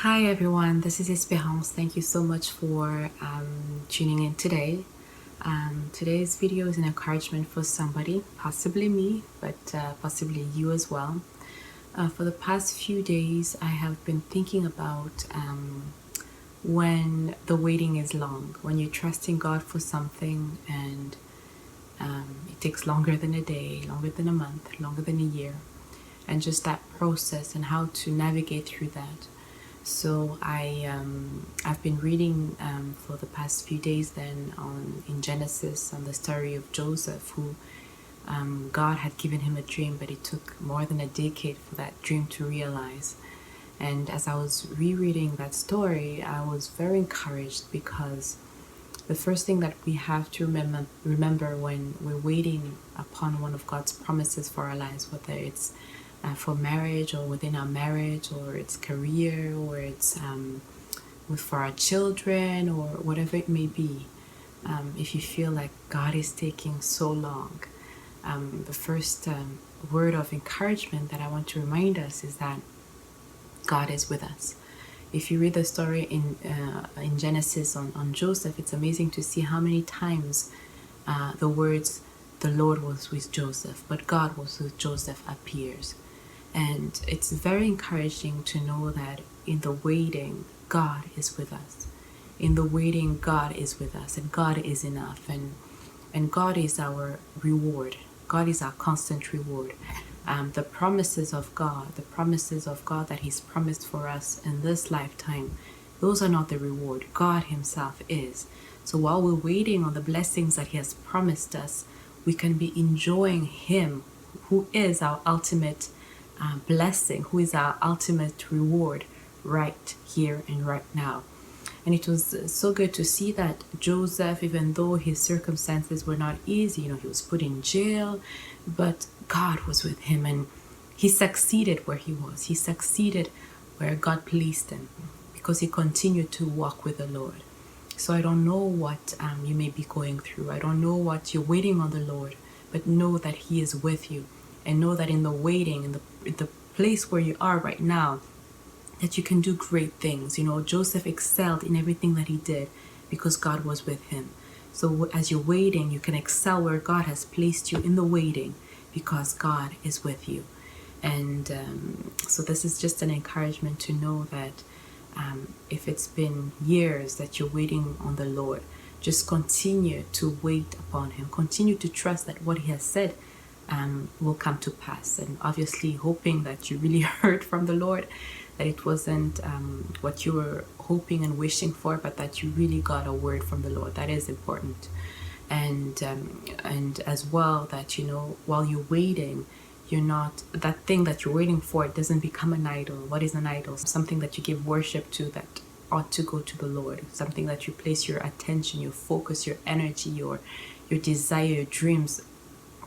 Hi everyone, this is Espérance. Thank you so much for tuning in today. Today's video is an encouragement for somebody, possibly me, but possibly you as well. For the past few days, I have been thinking about when the waiting is long, when you're trusting God for something and it takes longer than a day, longer than a month, longer than a year, and just that process and how to navigate through that. So I've been reading for the past few days then in Genesis on the story of Joseph, who God had given him a dream, but it took more than a decade for that dream to realize. And as I was rereading that story, I was very encouraged because the first thing that we have to remember when we're waiting upon one of God's promises for our lives, whether it's for marriage or within our marriage, or it's career, or it's for our children, or whatever it may be, if you feel like God is taking so long, the first word of encouragement that I want to remind us is that God is with us. If you read the story in Genesis on Joseph, it's amazing to see how many times the words "the Lord was with Joseph," but God was with Joseph appears. And it's very encouraging to know that in the waiting, God is with us. In the waiting, God is with us, and God is enough. And God is our reward. God is our constant reward. The promises of God that He's promised for us in this lifetime, those are not the reward. God Himself is. So while we're waiting on the blessings that He has promised us, we can be enjoying Him, who is our ultimate blessing, who is our ultimate reward right here and right now. And it was so good to see that Joseph, even though his circumstances were not easy, he was put in jail, but God was with him and he succeeded where he was. He succeeded where God placed him because he continued to walk with the Lord. So I don't know what you may be going through. I don't know what you're waiting on the Lord, but know that He is with you. And know that in the waiting, in the place where you are right now, that you can do great things. Joseph excelled in everything that he did because God was with him. So as you're waiting, you can excel where God has placed you in the waiting because God is with you. And so this is just an encouragement to know that if it's been years that you're waiting on the Lord, just continue to wait upon Him. Continue to trust that what He has said will come to pass, and obviously hoping that you really heard from the Lord, that it wasn't what you were hoping and wishing for, but that you really got a word from the Lord. That is important. And as well, that while you're waiting, you're not, that thing that you're waiting for, it doesn't become an idol. What is an idol? Something that you give worship to that ought to go to the Lord, something that you place your attention, your focus, your energy, your desire, your dreams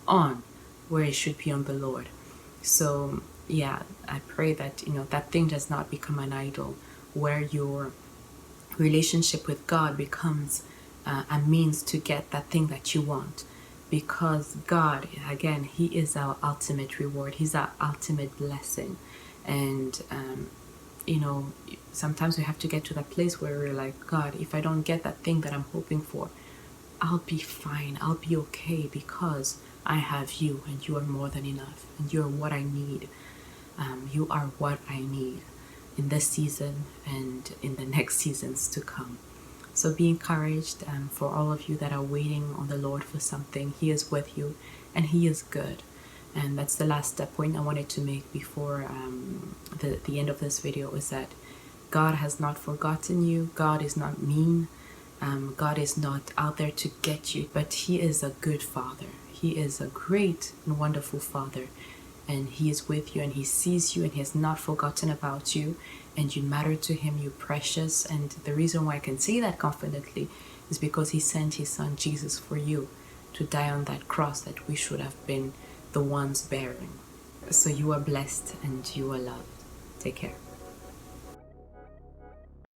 on, where it should be on the Lord. So yeah, I pray that that thing does not become an idol, where your relationship with God becomes a means to get that thing that you want, because God, again, He is our ultimate reward. He's our ultimate blessing. And sometimes we have to get to that place where we're like, God, if I don't get that thing that I'm hoping for, I'll be fine, I'll be okay, because I have You, and You are more than enough, and You are what I need. You are what I need in this season and in the next seasons to come. So be encouraged for all of you that are waiting on the Lord for something. He is with you and He is good. And that's the last point I wanted to make before the end of this video, is that God has not forgotten you. God is not mean. God is not out there to get you, but He is a good Father. He is a great and wonderful Father, and He is with you, and He sees you, and He has not forgotten about you, and you matter to Him. You're precious. And the reason why I can say that confidently is because He sent His Son Jesus for you to die on that cross that we should have been the ones bearing. So you are blessed and you are loved. Take care.